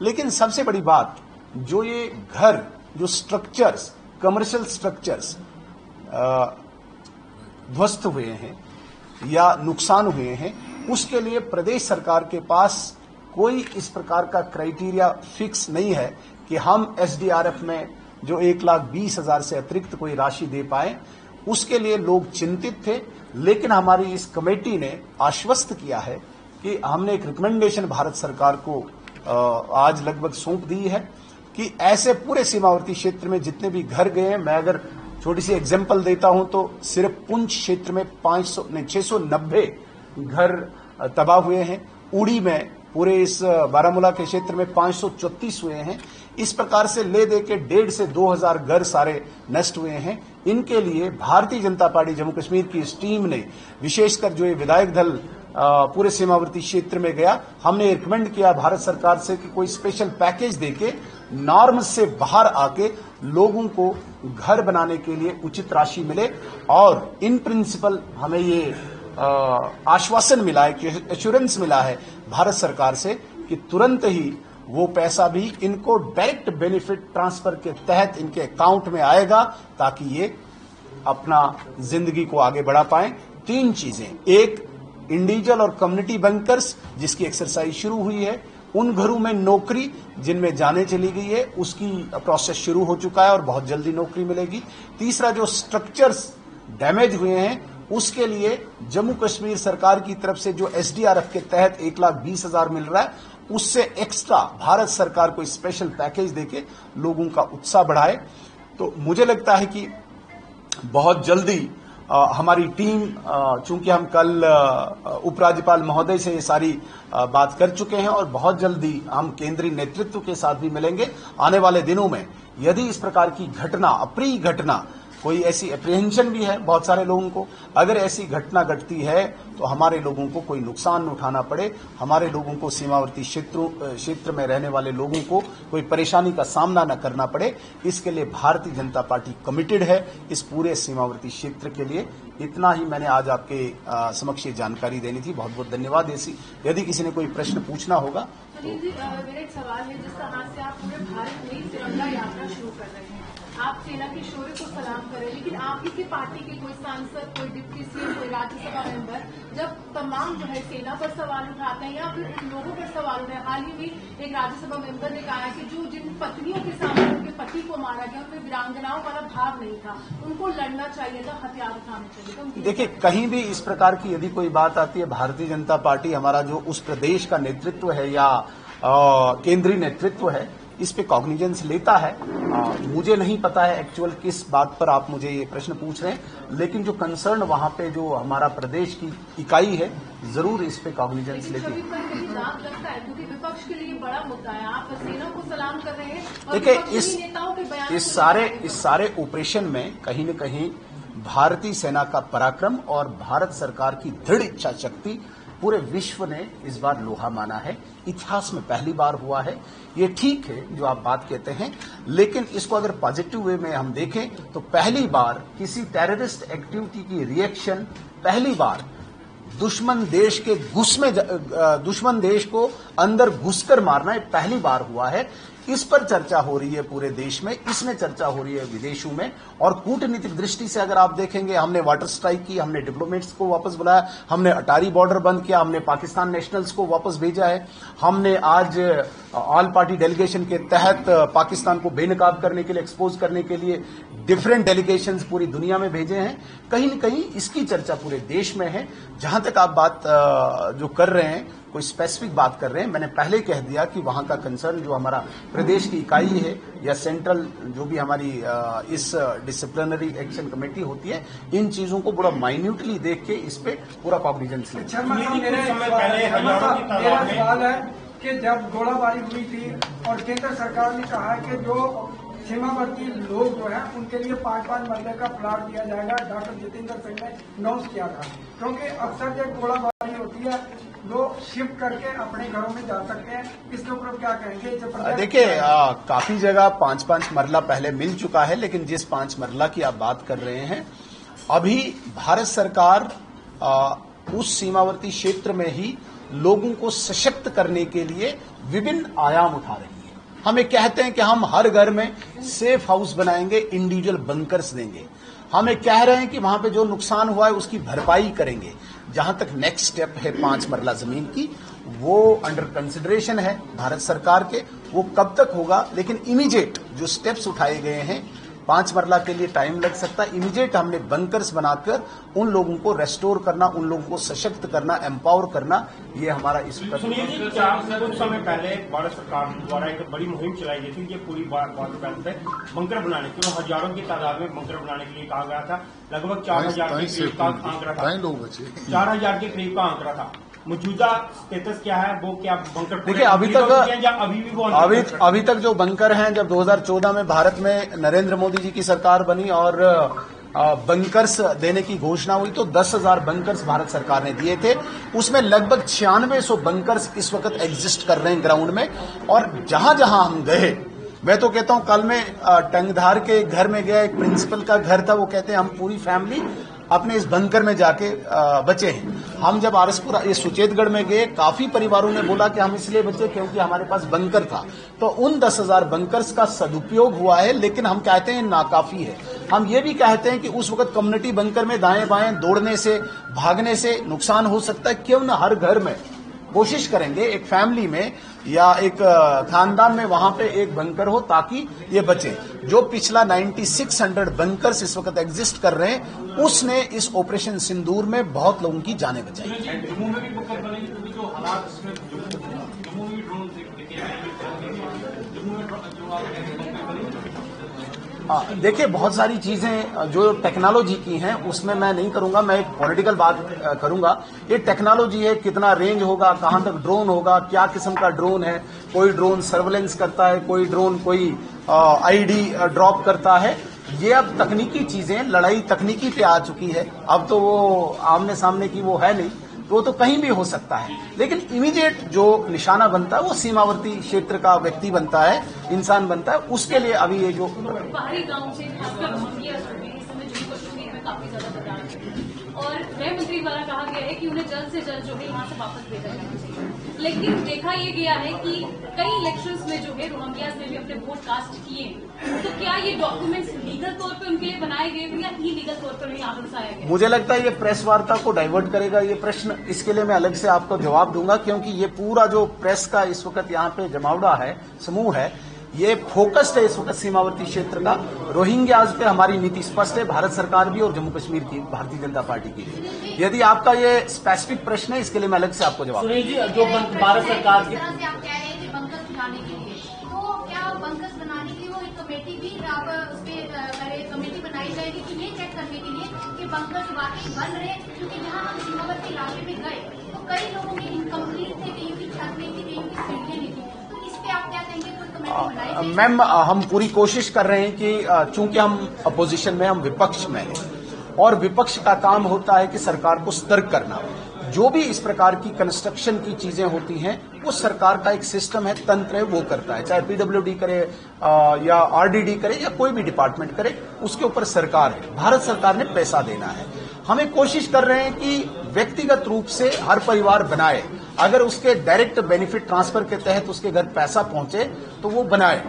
लेकिन सबसे बड़ी बात, जो ये घर, जो स्ट्रक्चर्स, कमर्शियल स्ट्रक्चर्स ध्वस्त हुए हैं या नुकसान हुए हैं, उसके लिए प्रदेश सरकार के पास कोई इस प्रकार का क्राइटेरिया फिक्स नहीं है कि हम एसडीआरएफ में जो 1,20,000 से अतिरिक्त कोई राशि दे पाए। उसके लिए लोग चिंतित थे, लेकिन हमारी इस कमेटी ने आश्वस्त किया है कि हमने एक रिकमेंडेशन भारत सरकार को आज लगभग सौंप दी है कि ऐसे पूरे सीमावर्ती क्षेत्र में जितने भी घर गए हैं, मैं अगर छोटी सी एग्जांपल देता हूं तो सिर्फ पुंछ क्षेत्र में 690 घर तबाह हुए हैं, उड़ी में पूरे इस बारामूला के क्षेत्र में 534 हुए हैं। इस प्रकार से ले दे के 1,500 से 2,000 घर सारे नष्ट हुए हैं। इनके लिए भारतीय जनता पार्टी जम्मू कश्मीर की इस टीम ने, विशेषकर जो ये विधायक दल पूरे सीमावर्ती क्षेत्र में गया, हमने रिकमेंड किया भारत सरकार से कि कोई स्पेशल पैकेज देके नॉर्म से बाहर आके लोगों को घर बनाने के लिए उचित राशि मिले। और इन प्रिंसिपल हमें ये आश्वासन मिला है कि एश्योरेंस मिला है भारत सरकार से कि तुरंत ही वो पैसा भी इनको डायरेक्ट बेनिफिट ट्रांसफर के तहत इनके अकाउंट में आएगा, ताकि ये अपना जिंदगी को आगे बढ़ा पाएं। 3 चीजें, एक इंडिविजुअल और कम्युनिटी बैंकर्स जिसकी एक्सरसाइज शुरू हुई है, उन घरों में नौकरी जिनमें जाने चली गई है उसकी प्रोसेस शुरू हो चुका है और बहुत जल्दी नौकरी मिलेगी। तीसरा, जो स्ट्रक्चर्स डैमेज हुए हैं उसके लिए जम्मू कश्मीर सरकार की तरफ से जो एसडीआरएफ के तहत 1,20,000 मिल रहा है, उससे एक्स्ट्रा भारत सरकार को स्पेशल पैकेज देके लोगों का उत्साह बढ़ाए। तो मुझे लगता है कि बहुत जल्दी हमारी टीम, चूंकि हम कल उपराज्यपाल महोदय से ये सारी बात कर चुके हैं और बहुत जल्दी हम केंद्रीय नेतृत्व के साथ भी मिलेंगे। आने वाले दिनों में यदि इस प्रकार की घटना, अप्रिय घटना, कोई ऐसी अप्रीहेंशन भी है बहुत सारे लोगों को, अगर ऐसी घटना घटती है तो हमारे लोगों को कोई नुकसान न उठाना पड़े, हमारे लोगों को, सीमावर्ती क्षेत्र में रहने वाले लोगों को कोई परेशानी का सामना न करना पड़े, इसके लिए भारतीय जनता पार्टी कमिटेड है इस पूरे सीमावर्ती क्षेत्र के लिए। इतना ही मैंने आज आपके समक्ष ये जानकारी देनी थी। बहुत बहुत धन्यवाद। ऐसी यदि किसी ने कोई प्रश्न पूछना होगा। मेरा एक सवाल है, जिस तरह से आप पूरे भारत में तिरंगा यात्रा शुरू कर रहे हैं, आप सेना के शौर्य को सलाम करें, लेकिन आप ही की पार्टी के कोई सांसद, कोई डिप्टी सीएम, कोई राज्यसभा मेंबर जब तमाम जो है सेना पर सवाल उठाते हैं या फिर उन लोगों पर सवाल उठाते हैं, हाल ही में एक राज्यसभा मेंबर ने कहा है कि जो जिन पत्नियों के सामने उनके पति को मारा गया, उनमें वीरांगनाओं वाला भाव नहीं था, उनको लड़ना चाहिए था, हथियार उठाने चाहिए था। देखिए, कहीं भी इस प्रकार की यदि कोई बात आती है, भारतीय जनता पार्टी, हमारा जो उस प्रदेश का नेतृत्व है या केंद्रीय नेतृत्व है, इस पे कॉग्निजेंस लेता है। मुझे नहीं पता है एक्चुअल किस बात पर आप मुझे ये प्रश्न पूछ रहे हैं, लेकिन जो कंसर्न वहां पे जो हमारा प्रदेश की इकाई है, जरूर इस पे कॉग्निजेंस लेती है। क्योंकि विपक्ष के लिए बड़ा मुद्दा है, आप सेना को सलाम कर रहे हैं। देखिए, इस सारे ऑपरेशन में कहीं न कहीं भारतीय सेना का पराक्रम और भारत सरकार की दृढ़ इच्छा शक्ति पूरे विश्व ने इस बार लोहा माना है। इतिहास में पहली बार हुआ है। ये ठीक है जो आप बात कहते हैं, लेकिन इसको अगर पॉजिटिव वे में हम देखें तो पहली बार किसी टेररिस्ट एक्टिविटी की रिएक्शन, पहली बार दुश्मन देश को अंदर घुसकर मारना, पहली बार हुआ है। इस पर चर्चा हो रही है पूरे देश में, इसमें चर्चा हो रही है विदेशों में। और कूटनीतिक दृष्टि से अगर आप देखेंगे, हमने वाटर स्ट्राइक की, हमने डिप्लोमेट्स को वापस बुलाया, हमने अटारी बॉर्डर बंद किया, हमने पाकिस्तान नेशनल्स को वापस भेजा है, हमने आज ऑल पार्टी डेलीगेशन के तहत पाकिस्तान को बेनकाब करने के लिए, एक्सपोज करने के लिए डिफरेंट डेलीगेशंस पूरी दुनिया में भेजे हैं। कहीं न कहीं इसकी चर्चा पूरे देश में है। जहां तक आप बात जो कर रहे हैं, कोई स्पेसिफिक बात कर रहे हैं, मैंने पहले कह दिया कि वहां का कंसर्न जो हमारा प्रदेश की इकाई है या सेंट्रल जो भी हमारी इस डिसिप्लिनरी एक्शन कमेटी होती है, इन चीजों को बड़ा माइन्यूटली देख के इस पे पूरा कॉग्निजेंस लें। मेरा सवाल है कि जब गोलाबारी हुई थी और केंद्र सरकार ने कहा कि जो सीमावर्ती लोग जो हैं उनके लिए 5-5 मरले का प्लाट दिया जाएगा, डॉक्टर जितेंद्र सिंह ने अनाउंस किया था, क्योंकि अक्सर जब गोलाबारी होती है लोग शिफ्ट करके अपने घरों में जा सकते हैं। इसके ऊपर क्या कहेंगे? देखिए, काफी जगह 5-5 मरला पहले मिल चुका है, लेकिन जिस 5 मरला की आप बात कर रहे हैं, अभी भारत सरकार उस सीमावर्ती क्षेत्र में ही लोगों को सशक्त करने के लिए विभिन्न आयाम उठा रही है। हमें कहते हैं कि हम हर घर में सेफ हाउस बनाएंगे, इंडिविजुअल बंकर्स देंगे। हमें कह रहे हैं कि वहां पे जो नुकसान हुआ है उसकी भरपाई करेंगे। जहां तक नेक्स्ट स्टेप है 5 मरला जमीन की, वो अंडर कंसिडरेशन है भारत सरकार के, वो कब तक होगा, लेकिन इमीडिएट जो स्टेप्स उठाए गए हैं 5 मरला के लिए टाइम लग सकता है। इमीडिएट हमने बंकर्स बनाकर उन लोगों को रेस्टोर करना, उन लोगों को सशक्त करना, एम्पावर करना, ये हमारा इस सुनिए जी, कुछ समय पहले भारत सरकार द्वारा एक बड़ी मुहिम चलाई गई थी, ये पूरी वाटर बेल्ट पे बंकर बनाने के लिए हजारों की तादाद में बंकर बनाने के लिए कहा गया था। लगभग 4000 के करीब का आंकड़ा था, 4000 के करीब का आंकड़ा था। मौजूदा स्टेटस क्या है, वो क्या बंकर? देखिए, अभी तक या अभी भी वो अभी तक जो बंकर हैं, जब 2014 में भारत में नरेंद्र मोदी जी की सरकार बनी और बंकर्स देने की घोषणा हुई तो 10,000 बंकर्स भारत सरकार ने दिए थे। उसमें लगभग 9600 बंकर्स इस वक्त एग्जिस्ट कर रहे हैं ग्राउंड में। और जहां जहां हम गए, मैं तो कहता हूं, कल में टंगधार के घर में गया, एक प्रिंसिपल का घर था, वो कहते हैं हम पूरी फैमिली अपने इस बंकर में जाके बचे हैं। हम जब आरसपुरा ये सुचेतगढ़ में गए, काफी परिवारों ने बोला कि हम इसलिए बचे क्योंकि हमारे पास बंकर था। तो उन 10,000 बंकर्स का सदुपयोग हुआ है, लेकिन हम कहते हैं नाकाफी है। हम ये भी कहते हैं कि उस वक्त कम्युनिटी बंकर में दाएं बाएं दौड़ने से, भागने से नुकसान हो सकता है। क्यों न हर घर में कोशिश करेंगे, एक फैमिली में या एक खानदान में वहां पे एक बंकर हो ताकि ये बचे। जो पिछला 9600 बंकर्स इस वक्त एग्जिस्ट कर रहे हैं, उसने इस ऑपरेशन सिंदूर में बहुत लोगों की जानें बचाई। जम्मू में भी बंकर बनेंगे क्योंकि जो हालात इसमें जम्मू में भी ड्रोन देखिए, बहुत सारी चीजें जो टेक्नोलॉजी की हैं उसमें मैं नहीं करूंगा, मैं एक पॉलिटिकल बात करूंगा। ये टेक्नोलॉजी है, कितना रेंज होगा, कहां तक ड्रोन होगा, क्या किस्म का ड्रोन है। कोई ड्रोन सर्वेलेंस करता है, कोई ड्रोन कोई आईडी ड्रॉप करता है। ये अब तकनीकी चीजें, लड़ाई तकनीकी पे आ चुकी है। अब तो वो आमने सामने की वो है नहीं, वो तो कहीं भी हो सकता है। लेकिन इमीडिएट जो निशाना बनता है वो सीमावर्ती क्षेत्र का व्यक्ति बनता है, इंसान बनता है। उसके लिए अभी ये जो बाहरी गांव से खासकर मंगिया इस समय जम्मू कश्मीर में काफी ज्यादा बदलाव है और गृह मंत्री द्वारा कहा गया है कि उन्हें जल्द से जल्द जो है यहाँ से वापस भेजा जाना चाहिए। लेकिन देखा ये गया है कि कई इलेक्शंस में जो है रोहिंग्यास ने भी अपने वोट कास्ट किए, तो क्या ये डॉक्यूमेंट्स लीगल तौर पे उनके लिए बनाए गए थे या इलीगल तौर पर उन्हें आगे फंसाया गया? मुझे लगता है ये प्रेस वार्ता को डाइवर्ट करेगा ये प्रश्न। इसके लिए मैं अलग से आपको जवाब दूंगा, क्योंकि ये पूरा जो प्रेस का इस वक्त यहाँ पे जमावड़ा है, समूह है, ये फोकस्ड है इस वक्त सीमावर्ती क्षेत्र का। रोहिंग्याज पे हमारी नीति स्पष्ट है, भारत सरकार भी और जम्मू कश्मीर की भारतीय जनता पार्टी की। यदि आपका ये स्पेसिफिक प्रश्न है, इसके लिए मैं अलग से आपको जवाब दूंगा। जो भारत सरकार की तरह से आप कह रहे हैं कि बंकर्स बनाने के लिए, तो क्या बंकर्स बनाने के लिए वो एक कमेटी भी आप उस पर कमेटी बनाई जाएगी कि ये चेक करने के लिए कि बंकर्स वाकई बन रहे हैं? क्योंकि जहाँ हम सीमावर्ती इलाके में गए तो कई लोगों के इनकम्प्लीट थे, कईयों की छत नहीं थी, कईयों की सीढ़ियां नहीं थी। तो इस पे आप क्या कहेंगे? मैम, हम पूरी कोशिश कर रहे हैं कि चूंकि हम अपोजिशन में, हम विपक्ष में हैं और विपक्ष का काम होता है कि सरकार को सतर्क करना। जो भी इस प्रकार की कंस्ट्रक्शन की चीजें होती हैं, वो सरकार का एक सिस्टम है, तंत्र है, वो करता है। चाहे पीडब्ल्यूडी करे या आरडीडी करे या कोई भी डिपार्टमेंट करे, उसके ऊपर सरकार है। भारत सरकार ने पैसा देना है। हमें कोशिश कर रहे हैं कि व्यक्तिगत रूप से हर परिवार बनाए। अगर उसके डायरेक्ट बेनिफिट ट्रांसफर के तहत उसके घर पैसा पहुंचे तो वो बनाए।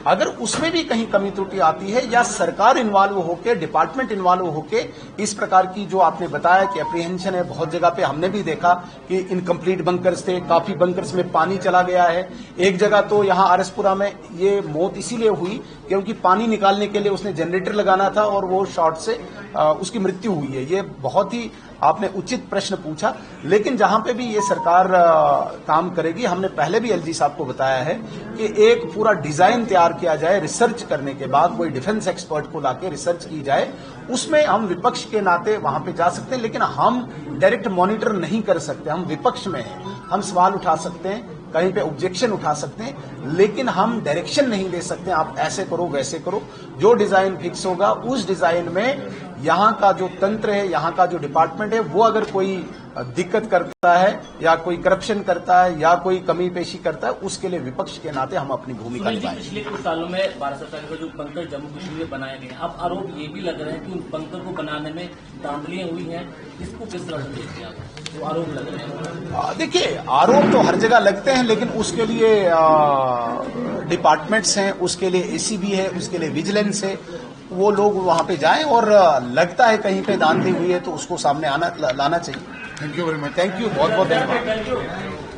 अगर उसमें भी कहीं कमी त्रुटि आती है या सरकार इन्वॉल्व होके, डिपार्टमेंट इन्वॉल्व होके इस प्रकार की जो आपने बताया कि अप्रीहेंशन है, बहुत जगह पे हमने भी देखा कि इनकम्प्लीट बंकर्स थे, काफी बंकर्स में पानी चला गया है। एक जगह तो यहां आरसपुरा में ये मौत इसीलिए हुई क्योंकि पानी निकालने के लिए उसने जनरेटर लगाना था और वो शॉर्ट से उसकी मृत्यु हुई है। ये बहुत ही आपने उचित प्रश्न पूछा। लेकिन जहां पे भी ये सरकार काम करेगी, हमने पहले भी एलजी साहब को बताया है कि एक पूरा डिजाइन तैयार किया जाए, रिसर्च करने के बाद कोई डिफेंस एक्सपर्ट को लाके रिसर्च की जाए। उसमें हम विपक्ष के नाते वहां पे जा सकते हैं, लेकिन हम डायरेक्ट मॉनिटर नहीं कर सकते। हम विपक्ष में हैं, हम सवाल उठा सकते हैं, कहीं पे ऑब्जेक्शन उठा सकते हैं, लेकिन हम डायरेक्शन नहीं दे सकते आप ऐसे करो वैसे करो। जो डिजाइन फिक्स होगा उस डिजाइन में यहाँ का जो तंत्र है, यहाँ का जो डिपार्टमेंट है, वो अगर कोई दिक्कत करता है या कोई करप्शन करता है या कोई कमी पेशी करता है, उसके लिए विपक्ष के नाते हम अपनी भूमिका निभाएंगे। पिछले कुछ सालों में भारत सरकार का जो बंकर जम्मू कश्मीर में बनाए गए, अब आरोप ये भी लग रहे हैं कि उन बंकर को बनाने में धांधलियां हुई हैं। इसको किस तरह से देखते हैं आप, जो आरोप लग रहे हैं? देखिए, आरोप तो हर जगह लगते हैं, लेकिन उसके लिए डिपार्टमेंट्स हैं, उसके लिए एसीबी है, उसके लिए विजिलेंस है। वो लोग वहां पे जाएं और लगता है कहीं पे धांधली हुई है तो उसको सामने लाना चाहिए। Thank you very much. Thank you, बहुत बहुत धन्यवाद।